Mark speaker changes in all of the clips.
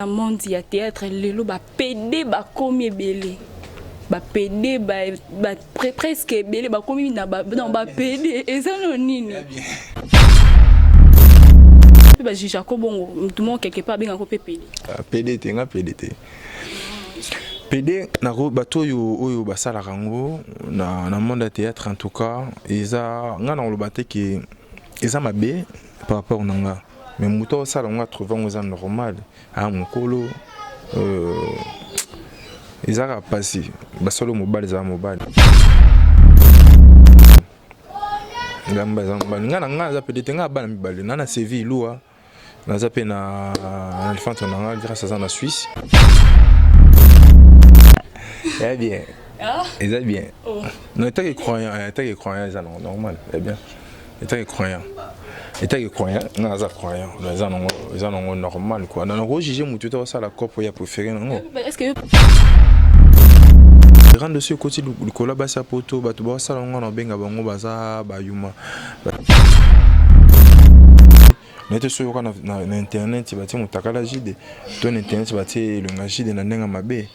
Speaker 1: Le monde du théâtre, lelo ba PD ba komi belé. Ba PD ba presque belé ba komi na ba non ba PD et ça non nini. Ba jija ko bongo tout le monde quelque part bien ko PD.
Speaker 2: PDT nga PDT. PD na go bato oyo basala rango na monde du théâtre en tout cas eza nga na lobate ki eza mabe par rapport nanga. Mais muto sala nga trouver ngo normal a mukolo ezaka pasi basolo mobile za mobile ngamba za mobile nga za peut-être nga bana mibale na CV lua na za pe na elephant na grâce à ça na Suisse. Eh bien. C'est bien. Non, t'es croyant, ça normal, eh bien. T'es croyant. État croyant, non, ça croyant, les gens normal quoi. Dans le rôle, j'ai mon tuteur ça la cop pour y préférer non.
Speaker 1: Est-ce que
Speaker 2: rendre de ce côté le collab ça poto, ba to ça on a benga bango baza ba yuma. Nete so yoka na internet ba ti mutakala jide. Ton internet ba ti le ngajide na nenga mabe.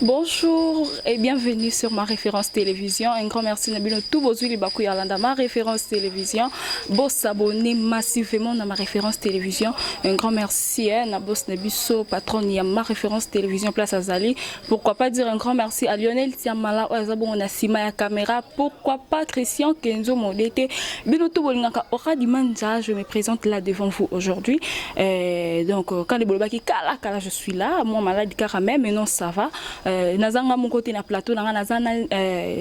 Speaker 1: Bonjour et bienvenue sur ma référence télévision. Un grand merci Nabino tout vos huiles Bakou Yalanda, ma référence télévision. Boss s'abonner massivement dans ma référence télévision. Un grand merci à Boss Nebiso, patron de ma référence télévision Place Azali. Pourquoi pas dire un grand merci à Lionel Tiamala, on a Sima ya caméra. Pourquoi pas Christian Kenzo Modete. Bino tout bolingaka aura dimanja, je me présente là devant vous aujourd'hui. Donc quand les bolbaki kala je suis là, moi malade caramel mais non ça va. Nazanga mon côté na plateau nazana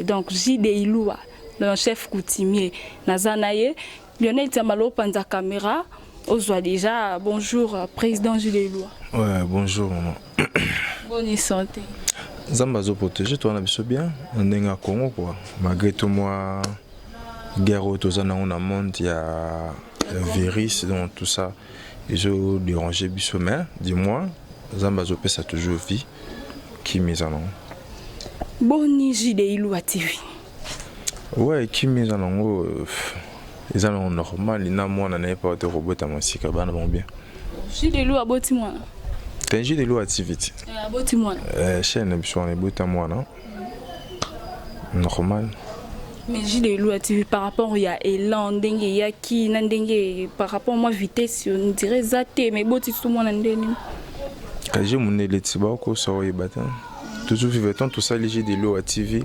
Speaker 1: donc JD Iloua le chef coutumier nazanaye Lionel Tiamalo panza caméra ozwa déjà bonjour président JD Iloua.
Speaker 2: Ouais, bonjour maman.
Speaker 1: Bonne santé.
Speaker 2: Zamba zo protéger toi na biso bien ndenga Congo quoi. Malgré tout moi guerre autozana on a monde il y a virus donc tout ça ils ont dérangé biso mais dis-moi Zamba zo pesa toujours vie. Qui mise en
Speaker 1: Boni JD Iloua TV.
Speaker 2: Ouais, qui mise en haut, ils sont normal, ils n'ont pas de robot à mon sika, bah non bien.
Speaker 1: JD Iloua boti moi.
Speaker 2: T'es JD Iloua TV.
Speaker 1: Boti moi.
Speaker 2: Chaîne biso on est boti moi non. Normal.
Speaker 1: Mais JD Iloua TV par rapport il y a Elan dengue il y a qui n'dengue par rapport moi vitesse on dirait zaté mais boti tout moi n'dengue.
Speaker 2: Quand j'ai mon élitiba ko so yebata toujours vivant tout ça les JD Iloua TV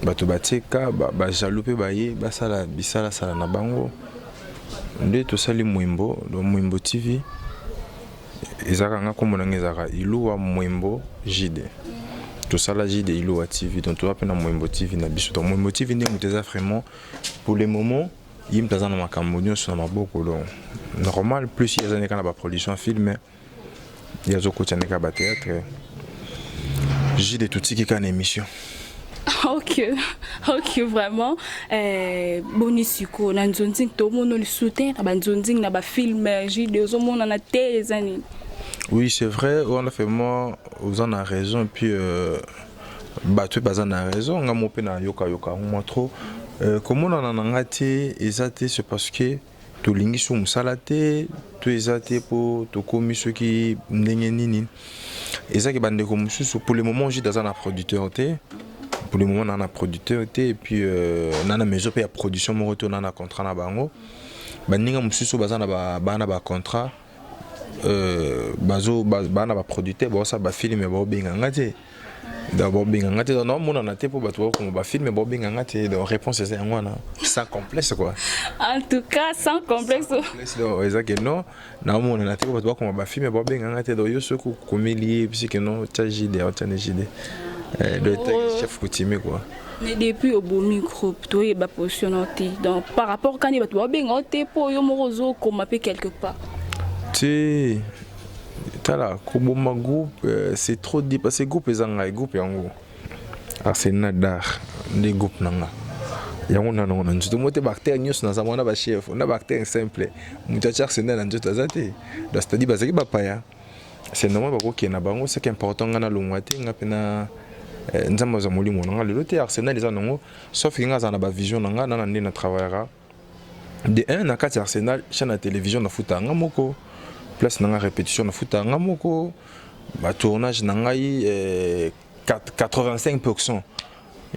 Speaker 2: bato bateka ba jalope baye basala bisala sala na bango nde to sali mwimbo do mwimbo TV ezaka nga komona ngezaka Iloua mwimbo JD to sala JD Iloua TV donc to apena mwimbo TV na biso to mwimbo TV ndi muteza vraiment pour le moment yimtaza na makambo nyonso na maboko do normal plus yazane kana ba production film il y a beaucoup de théâtre. J'ai des tout qui sont en émission.
Speaker 1: Ok, vraiment. Bonisiko, na nzonzing to mono le soutien, na nzonzing na ba film, j'ai des hommes na télé années.
Speaker 2: Oui, c'est vrai, on a fait moi, vous en a raison et puis tu pas en a raison, on a mon pena yoka on trop comment on en a ngati ezate c'est parce que to lingi so musalate to ezate po to komi ceux qui ndenge nini ezaki bande ko mususu pour le moment j'ai dans un producteur pour le moment on a un producteur et puis on a une maison pe ya production mo retourne na contrat na bango baninga mususu bazana ba contrat bazo bana ba producteur ba ça ba film ba benga ngate D'abord, bien, on a été dans le monde, on a été pour battre comme on film, mais bon, bien, on a été dans réponse c'est un sans complexe quoi.
Speaker 1: En tout cas, sans complexe.
Speaker 2: Donc, exact non, dans le monde, on a été pour battre comme on film, mais bon, bien, on a été dans ce coup comme lié, puis que non, tu as JD, tu as JD. Le chef coutumier quoi.
Speaker 1: Mais depuis au beau micro, toi, il va positionner. Donc, par rapport quand il va te bien, on te pour yo morozo comme appelé quelque part.
Speaker 2: Tu là, comme mon groupe, c'est trop dit parce que groupe est un groupe en gros. C'est nadar, des groupes nanga. Yango na non non, tu montes bactère news na zamona ba chef, on a bactère simple. Mutacha c'est na njo tazate. Donc c'est-à-dire bazaki ba paya. C'est normal ba ko na bango, c'est important ngana longwate ngapena nzamba za molimo nanga le te Arsenal eza nango sauf nga za na ba vision nanga na na travaillera. De un na kati Arsenal, chaîne de télévision na futa nga moko. Place na répétition na futa nga moko. Ba tournage na ngai 85%.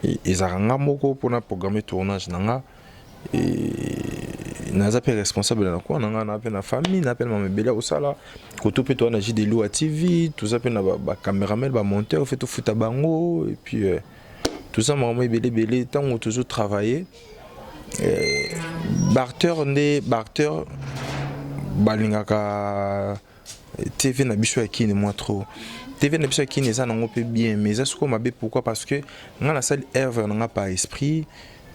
Speaker 2: Ils ont moko pour na programmer tournage nanga et naza pe responsable na quoi nanga na pe na famille na pe ma mebela osala koto pe to na JDLO à TV tout ça pe na ba caméraman ba monteur fait tout futa bango et puis tout ça maman belé tant on toujours travailler Barter balingaka TV na biso yakini moi trop TV na biso yakini ça nango pe bien mais ça ce qu'on m'a pourquoi parce que nga na salle œuvre nga pas esprit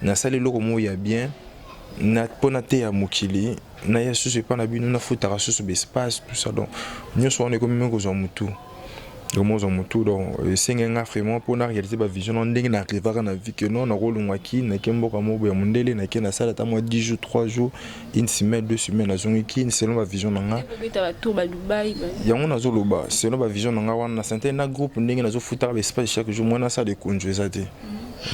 Speaker 2: na salle loko mo ya bien na pona te ya mokili na ya susu pas na bino na futara susu espace tout ça donc nous on est comme ko zo mutu donc c'est un vraiment pour na réaliser ba vision on ndenge na arriver na vie que non na rolongwaki na kemboka mobo ya mundele na ke na sala ta moi 10 jours 3 jours une semaine 2 semaines na zongiki selon ba vision nanga yango na zoloba selon ba vision nanga wana na santé na groupe ndenge na zo futa ba espace chaque jour moi na ça de conjo ezate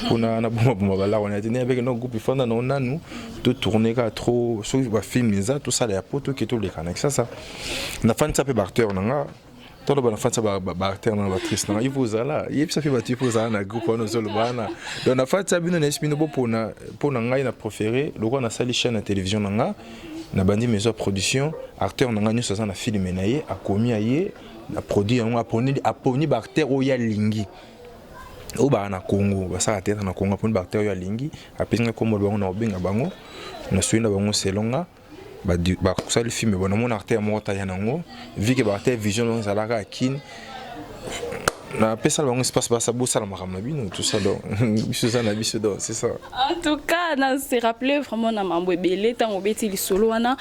Speaker 2: pona na bomba bala on a tenu avec nos groupes fanda na nanu de tourner ka trop so ba film ça tout ça les poto qui tout les connect ça na fan ça pe barter nanga tout le monde fait ça barter na batrice na il vous là il ça fait battu pour ça na groupe on zo le bana donc na fait ça bino na espino pona ngai na préféré le roi na sali chaîne na télévision nanga na bandi maison production acteur nanga nyo ça na film na ye akomi aye na produit on aponi barter oya lingi au ba na Congo ba ça tête na Congo aponi barter oya lingi apenga comme bango na obenga bango na suina bango selonga ba ça le film bon mon artère morta ya nango vu que ba artère vision ça la kin na pesa bango espace ba ça bossa la makamna bino tout ça donc ça na biso donc c'est ça
Speaker 1: en tout cas na se rappeler vraiment na mambo belé tant obeti li solo wana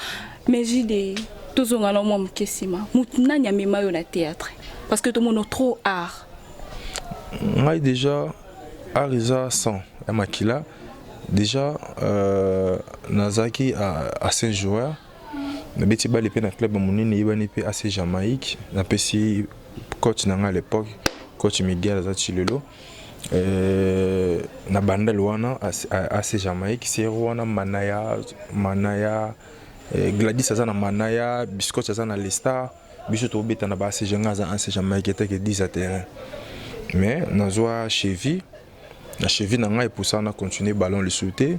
Speaker 1: mais j'ai des tozonga na mom kesima mutuna nyamema yo na théâtre parce que tout le monde trop art
Speaker 2: ngai déjà arisa 100 ya makila déjà nazaki à Saint-Joueur na beti ba le pe na club monene yibani pe AC Jamaïque na pesi coach nanga à l'époque coach Miguel Azachilelo na bandel wana AC Jamaïque c'est wana manaya Gladys azana manaya biscuit azana Lesta biso to beta na ba AC Jamaïque était que 10 à terrain mais nazoa Chevy na Chevy nanga et pour ça on a continué ballon le sauter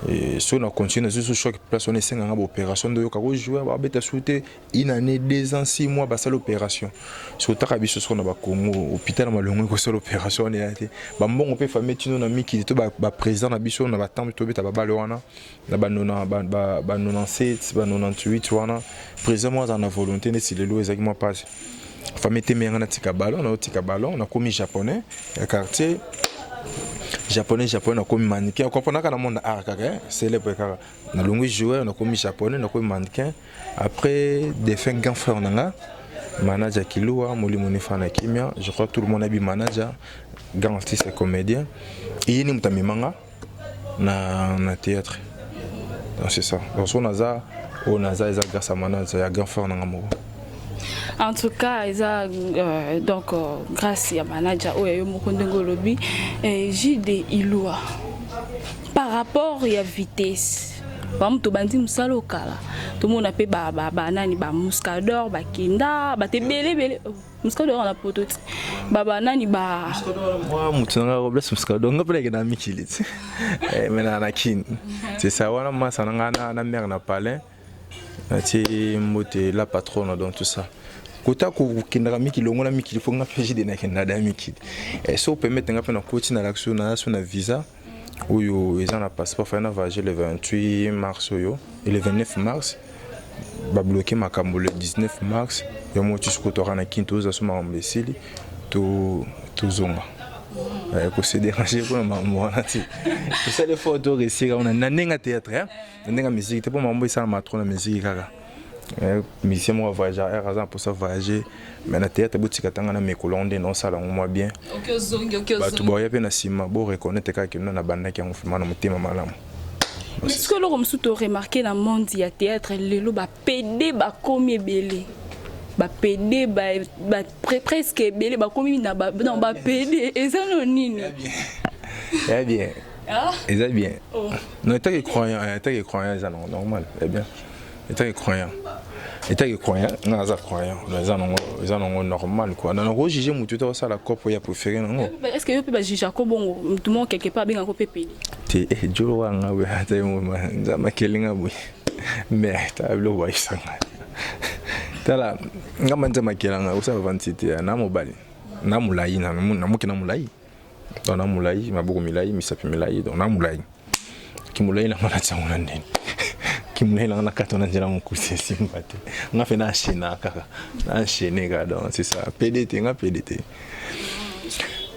Speaker 2: et si on a continué sur chaque place on est 5 ans opération de yoka jouer ba beta sauter une année 2 ans 6 mois ba ça l'opération sur ta biso so na ba Congo hôpital malongo ko ça l'opération on est ba mbongo pe famille tino na miki to ba président na biso na ba temps to beta ba balo wana na ba 97 ba 98 wana président moi en a volonté ne si le lo exactement pas famille temenga na tika ballon on a commis japonais ya quartier japonais na commis mannequin on comprend que dans le monde art célèbre car na longue joueur on a commis japonais on a commis mannequin après des fins grand frère nanga manager Kiloa Molimoni Fana Kimia je crois tout le monde a bi manager grand artiste et comédien et ni mutami manga na théâtre donc c'est ça donc on a ça grâce à manager ya grand frère nanga moko.
Speaker 1: En tout cas, donc grâce à manager Oyayo Mokondongo Lobby, JD Iloua. Par rapport à la vitesse, comme tout bandi musalo kala, tout le monde a fait nani ba muscador, ba kinda, ba te belé muscador on a poto, ba nani ba.
Speaker 2: Moi mutunga robles muscador, on a pas na mikilit. Mais na kin, c'est ça wana masana na mère na palais. C'est la patronne dans tout ça. kota kokendaka mikili longola mikili fo nga mpe jide nakendada ya mikili so permettre nga mpe na koti na l'action na visa oyo eza na passeport fana voyager le 28 mars oyo et le 29 mars babloqué makambo le 19 mars ya moti sikotoka na kinto oza so makambo esili tozonga kosedéranger mpona makambo wana te tosala effort to réussir wana na ndenge ya théâtre na ndenge ya musique te mpo makambo esalama tro na musique kaka musicien moko voyager air aza mposa voyager mais na théâtre botika ntanga na mekolo nde naosala yango mwa bien bato baoya mpe na nsima boreconnaitre kaka kino na bandaki yango filma na motema malamu.
Speaker 1: Mais ce que l'on a remarqué dans le monde du théâtre, les PD bakomi ebele. Ba PD presque ebele bakomi na ba non ba PD et ça non nini.
Speaker 2: Eh bien. Ah, c'est bien. Non, t'es croyant, c'est normal, c'est bien. T'es croyant. Non, ça croyant. Les gens normal quoi. Dans le juger mon tuteur ça la cop ya préféré non.
Speaker 1: Est-ce que tu peux juger comment tout le monde quelque part bien encore PD?
Speaker 2: Te jolo wanga we hata mo nzama kelinga boy. Mais ta blo wa isanga. Tala ngama nzama kelanga usa vantité na mobali. Na mulai na muki na mulai. Dans na mulai maboko milai misapi milai dans na mulai. Ki mulai na mala tsango ndeni. Ki mulai na katona njela mukuse simpate. Nga fe na china kaka. Na chene ga donc c'est ça. PDT nga PDT.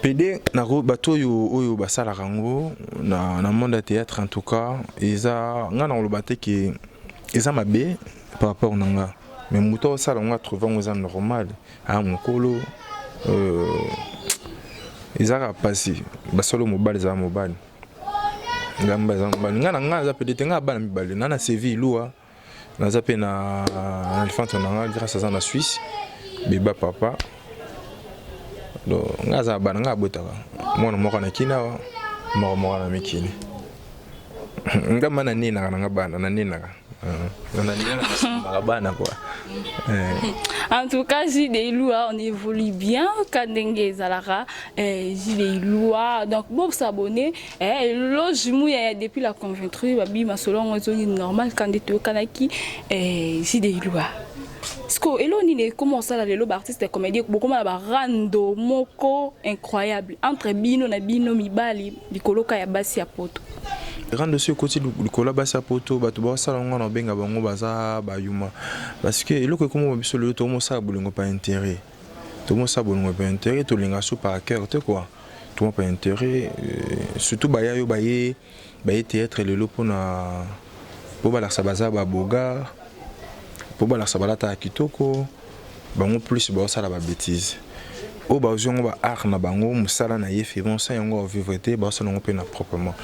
Speaker 2: PD na bato oyo basala rango na monde de théâtre en tout cas eza nga na lobate ki eza mabe par rapport nanga mais muto sala nga trouver ngo eza normal a mukolo eza ka pasi basolo mobile za mobile ngamba za mobile nga za PD nga bana mibale na CV lua na za pe na elephant nanga grâce à ça na Suisse beba papa do ngaza bana ngabotaka mwana moko na kina moko na mikini ngamba na nina na ngabana na nina na bana quoi.
Speaker 1: En tout cas, Jideilua, on évolue bien. Kadenge Zalara, Jideilua. Donc, bon, s'abonner. Logement depuis la conventure, Babi Masolon, on est normal quand tu es Kanaki, Jideilua. Sko eloni ne comment ça les artistes et comédiens beaucoup mal rando moko incroyable entre bino na bino mibali likoloka ya basi ya poto
Speaker 2: rando sur côté likola basi ya poto bato ba sala ngona benga bango baza bayuma parce que eloko comme biso le to mo sa bolingo pas intérêt to mo sa bolingo pas intérêt to linga so par cœur te quoi to mo pas intérêt surtout baya yo baye théâtre le lopo na po ba la sabaza ba boga pour la sabalata kitoko bango plus ba sala ba bêtise o ba zongo ba art na bango musala na yefi bon ça yango vivreté ba sala ngo pe na proprement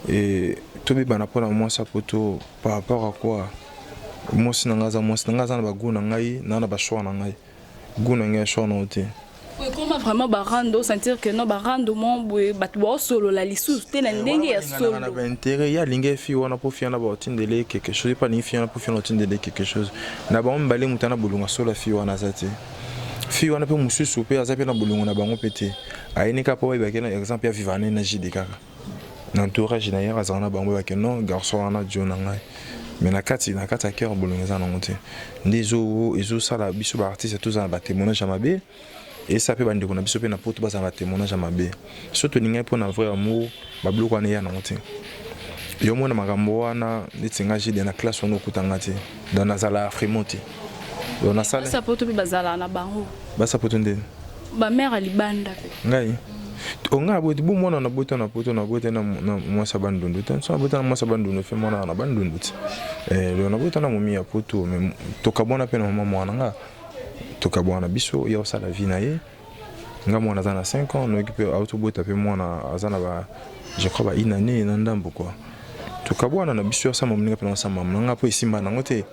Speaker 2: et to bi bana pona moi ça poto par rapport à quoi moi sinanga za na ba guna ngai na ba choix na ngai guna ngai choix na ote.
Speaker 1: Comment vraiment barando sentir que non barando mon batbo solo la lisu te na ndenge ya solo
Speaker 2: na intérêt ya linge fi wana po fi na ba otindele quelque chose pas ni fi na po fi na otindele quelque chose na ba mbale mutana bulunga solo fi wana zati fi wana pe mususu pe azape na bulunga na bango pete ayini ka po ba kena exemple ya vivane na jide kaka na entourage na yera zana bango ba keno garçon wana jona ngai mais na kati cœur bulunga za na ngote ndezo ezo sala biso ba artiste tous za ba témoignage mabe. Et ça peut bande qu'on a biso pe na poto ba za témoignage mabe surtout ninga pour na vrai amour ba bloko wana ya na ngote yo mona makambo wana nitsinga jide na classe ono kutanga te dans nazala fremoti yo na sala
Speaker 1: ça poto pe bazala na bango
Speaker 2: ba sa poto ndeni
Speaker 1: ba mère alibanda pe
Speaker 2: ngai onga boti bu mona na poto na mwasa bandundu tan so bota na mwasa bandundu fe mona na bandundu lo na bota na momi ya poto mais tokabona pe na mama mwana nga tokabwana biso ya osala vie na ye nga mwana za na 5 ans no occupé autobota pe mwana azana ba je crois ba une année na ndambo quoi tokabwana na biso sa mamuninga pe na sa mamuninga po isimba nango te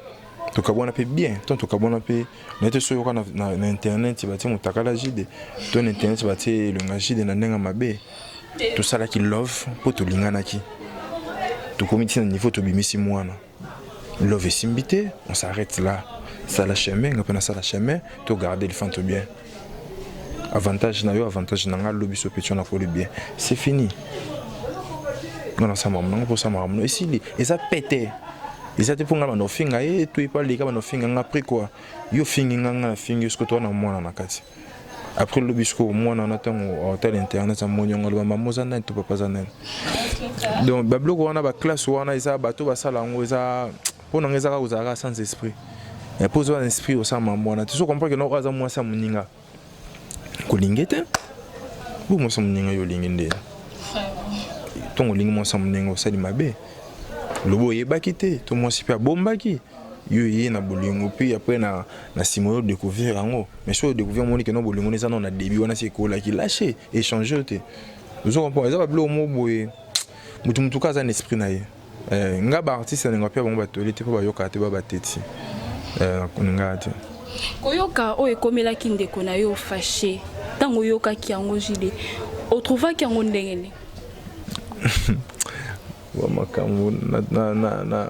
Speaker 2: tokabwana pe bien tant tokabwana pe na te soyo na internet bati mutakala jide to na internet bati le ngajide na ndenga mabe to sala ki love po to lingana ki to komiti na niveau to bimisi mwana love simbité on s'arrête là. Ça la chemin, on appelle ça la chemin, tu gardes le fantôme bien. Avantage na yo, avantage na nga lobi so petit on a fait le bien. C'est fini. On a ça maman, pour ça maman. Ici, et ça pété. ils étaient pour ngana finga et tout il parle les gars finga après quoi yo fingi ngana fingi ce que toi na mwana na kati après le bisco mwana na tango hôtel internet ça monyongo ba mamozana tout papa zana donc bablo ko wana ba classe wana isa bato ba sala ngo isa pona ngeza ka uzaka sans esprit et pose un esprit au sama mwana tu comprends que no kaza moi ça muninga ko lingete bu mo ça muninga yo lingende ton lingi mo ça muninga ça di mabe lobo yebaki te to mo sipa bombaki yo yé na bolingo puis après na simoyo découvrir ango mais so découvrir moni que no bolingo neza na début wana c'est ko la ki lâcher échanger te vous comprenez ça ba blo mo boye mutu kaza un esprit na ye nga ba artiste nga pia bango bato lete po ba yoka te ba bateti nga te
Speaker 1: koyoka o ekomelaki ndeko na yo fâché tango yoka ki yango Gilles o trouva ki yango ndengene
Speaker 2: wa makambo na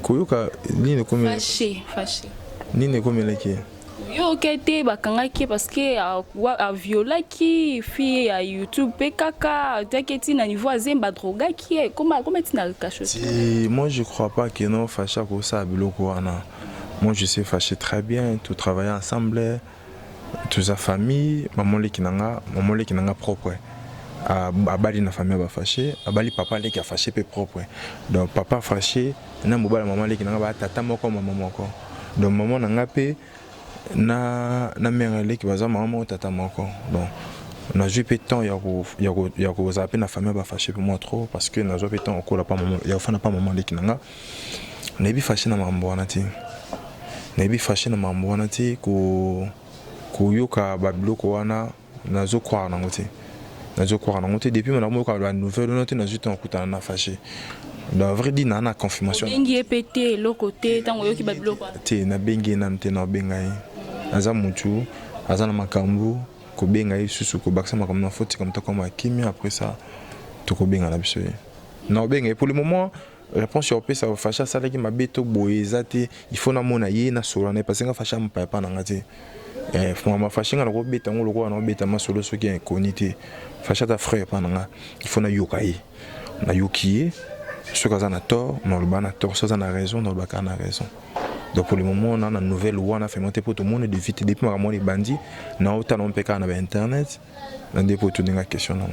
Speaker 2: koyoka nini komela
Speaker 1: fâché
Speaker 2: nini komela ki
Speaker 1: yo kete bakangaki parce que a violaki fille à YouTube pekaka taketi na niveau azemba drogaki comment tina le cache
Speaker 2: moi je crois pas que non fâché ko ça biloko wana moi je sais fâcher très bien tout travailler ensemble toute sa famille maman lekinanga propre abali na famille ba fâché abali papa leki a fâché pe propre donc papa fâché na mobala maman lekinanga ba tata moko maman moko donc maman nanga pe na mère leki baza maman tata moko donc na joué peu temps ya ko zapper na famille ba fâché pour moi trop parce que na joué peu temps ko la pas maman ya fana pas maman lekinanga na bi fâché na mambo wana ti na bi fâché na mambo wana ti ko yoka babiloko wana na zo croire na ngote depuis mon ko la nouvelle note na juste en kutana na fâché dans vrai dit na confirmation
Speaker 1: bengi epete le côté tango yoki babiloko
Speaker 2: te na bengi na mte na bengai aza mutu aza na makambo ko bengai susu ko baksa makambo na faute comme comme kimia après ça to ko benga na biso na bengai pour le moment réponse sur ça va fâcher ça qui m'a beto boezate il faut na mona ye na solana parce que fâcher mpa pa na ngati faut ma fâcher na ko beta ngolo ko na beta ma solo so qui est inconnu fâcher ta frère pa na il faut na yokai na yokié ce que ça na tort non le bana tort ça na raison non le bana na raison donc pour le moment on a une nouvelle loi on a fait monter pour tout le monde de vite depuis moi les bandits na autant on peut na internet na dépôt tout une question non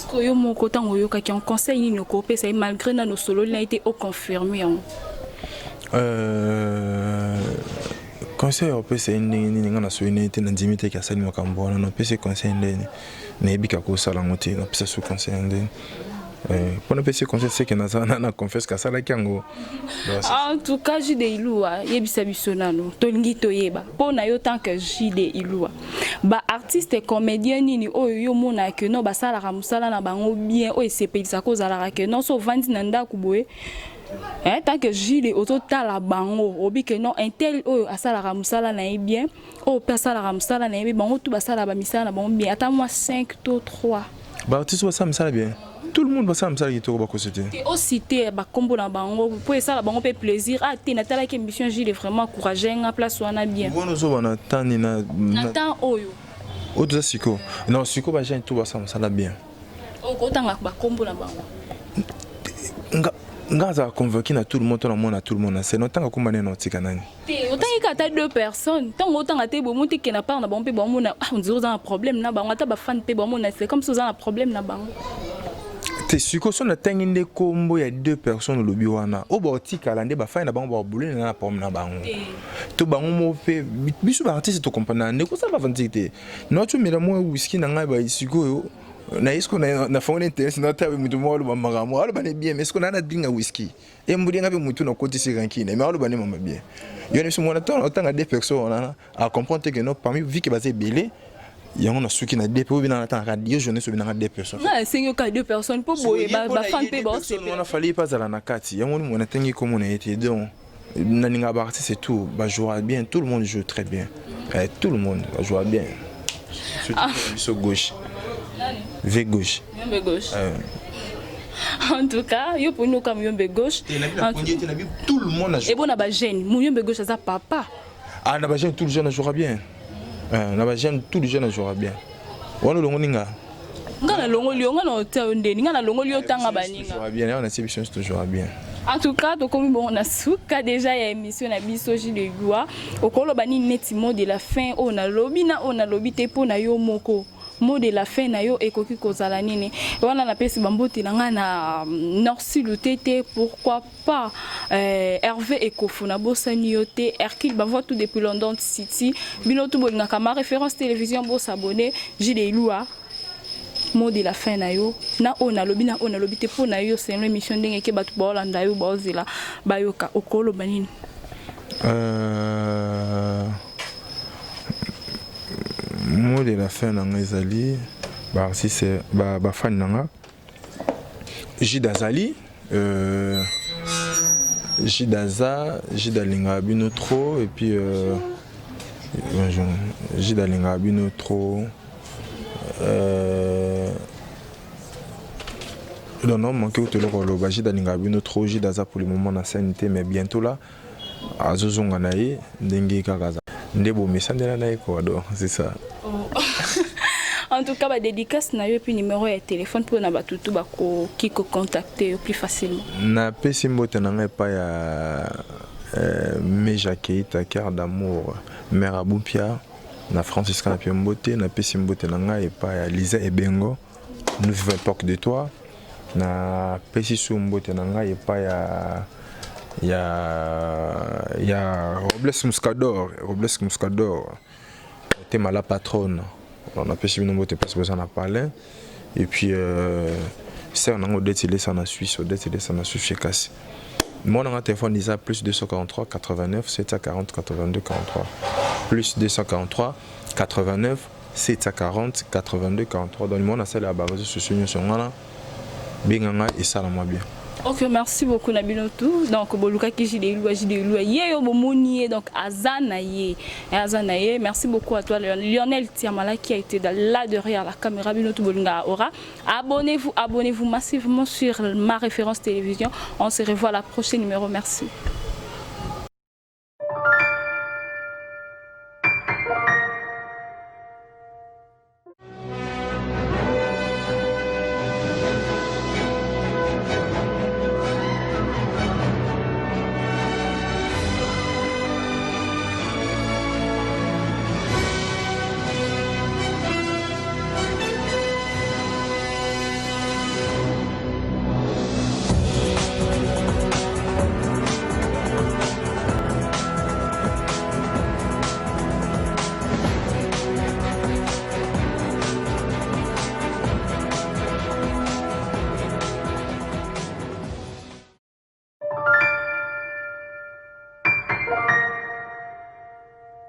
Speaker 1: koyo moko tango yoka ki en conseil ni ko pesa malgré na no solo il a été confirmé
Speaker 2: conseil au pesa ni ngana so ni te na dimite ka sali makambo na no pesa conseil ndeni na ebika ko sala ngote na pesa so conseil ndeni pour ne pas se conseiller c'est que na confesse que ça la kango
Speaker 1: en tout cas Jide Ilua yebisa bisonano tolingi toyeba pona yo tant que Jide Ilua ba artiste et comédien nini oyo yo mona que no basala ka musala na bango bien oyo sepelisa ko zala que non so vandi na ndako boye tant que Jide ototala bango obi que non intel oyo asala ka musala na bien o pesala ka musala na bien bango tout basala ba misala na bango bien ata moi 5 to 3
Speaker 2: ba artiste wa ça misala bien tout le monde va ça qui te ba cité
Speaker 1: aussi te ba kombo na bango pour ça la bango pe plaisir te na tala ki mission Gilles vraiment courageux nga place wana bien
Speaker 2: bon ozo bana tani na
Speaker 1: temps oyo
Speaker 2: autre siko non siko ba gens tout va ça la bien
Speaker 1: o ko tanga ba kombo na bango
Speaker 2: nga za convaincu na tout le monde na tout le monde c'est non tanga komba na tika nani
Speaker 1: te autant que ta deux personnes tant autant te bo monte que na part na bango pe bango na on dit un problème na bango ta ba fan pe bango na c'est comme si on a un problème na bango.
Speaker 2: Te suko so na tanginde kombo ya deux personnes lobi wana o ba tika lande ba fa na bango ba boulé na pom na bango to bango mo pe biso ba artiste to comprendre ne ko ça ba vanité no tu mira mo whisky na ngai ba suko yo na isko na fond intérêt na tabe mutu mo lo ba magamo alo ba ne bien mais ce qu'on a na dinga whisky e mbudi ngabe mutu na côté si rankine mais alo ba ne mama bien yo ne so mo na tanga deux personnes à comprendre que non parmi vu que basé belé yango na suki na deux pe bina na tanga dio journée so bina na deux personnes
Speaker 1: na sengo ka deux personnes po boye ba fan pe ba
Speaker 2: c'est on a fallu pas à la nakati yango mo na tangi comme on a été donc na ninga ba c'est tout ba jouer bien tout le monde joue très bien tout le monde va jouer bien sur gauche V gauche
Speaker 1: yombe gauche en tout cas yo pour nous comme yombe gauche
Speaker 2: tout le monde a joué
Speaker 1: et bon na ba jeune mon yombe gauche ça papa
Speaker 2: na ba jeune tout le jeune jouera bien na ba jeune tout le jeune jouera bien wana longo ninga
Speaker 1: ngana longo lio ngana hotel ndeni ngana longo lio tanga baninga
Speaker 2: jouera bien on a c'est toujours bien
Speaker 1: En tout cas, donc comme on a souka déjà il y a émission na bisoji de loi au kolo bani netimo de la fin on a lobby te po na yo moko mot de la fin na yo ekoki kozala nini wana na pesi bambote na nga na Nord-Sud tete pourquoi pas Hervé Ekofuna bosani yo te Hercule bavoit tout depuis London City bino tout bolinga kama référence télévision bo s'abonner JD Lua mot de la fin na yo na on a lobby te po na yo c'est une émission ndenge ke batu ba Holanda yo ba ozela ba yoka okolo banini
Speaker 2: mot de la fin nanga ezali ba si c'est ba fan nanga Jidazali Jidalinga bino trop et puis Jidalinga bino trop non manqué au tolo lo ba Jidalinga bino trop Jidaza pour le moment na sanité mais bientôt là azozonga naye ndenge kakaza ndebo mesandela naye ko do c'est ça.
Speaker 1: En tout cas, dédicace na yo puis numéro de téléphone pour na batutu bako qui contacter plus facilement.
Speaker 2: Na pesi mbote na ngai pa ya Meja Keita cœur d'amour mère Aboupia na Francisca na Mbote na pesi mbote na ngai pa ya Lisa Ebengo nouvelle époque de toi na pesi sou mbote na ngai pa ya Robles Muscador t'es la patronne. On a pêché une moto parce que ça n'a pas l'air. Et puis, c'est un angle d'être en Suisse, chez Cassi. Moi, on a un téléphone déjà plus 243 89 740 82 43. Plus 243 89 740 82 43. Donc, moi, on a celle à base de ce sujet sur moi. Binganga et ça, moi bien.
Speaker 1: Ok, merci beaucoup Nabinotou. Donc boluka ki JD Lua yeyo bomoni donc Azanaye. Merci beaucoup à toi Lionel Tiamala qui a été là derrière la caméra Binotou Bolunga Aura. Abonnez-vous massivement sur ma référence télévision. On se revoit à la prochaine numéro. Merci.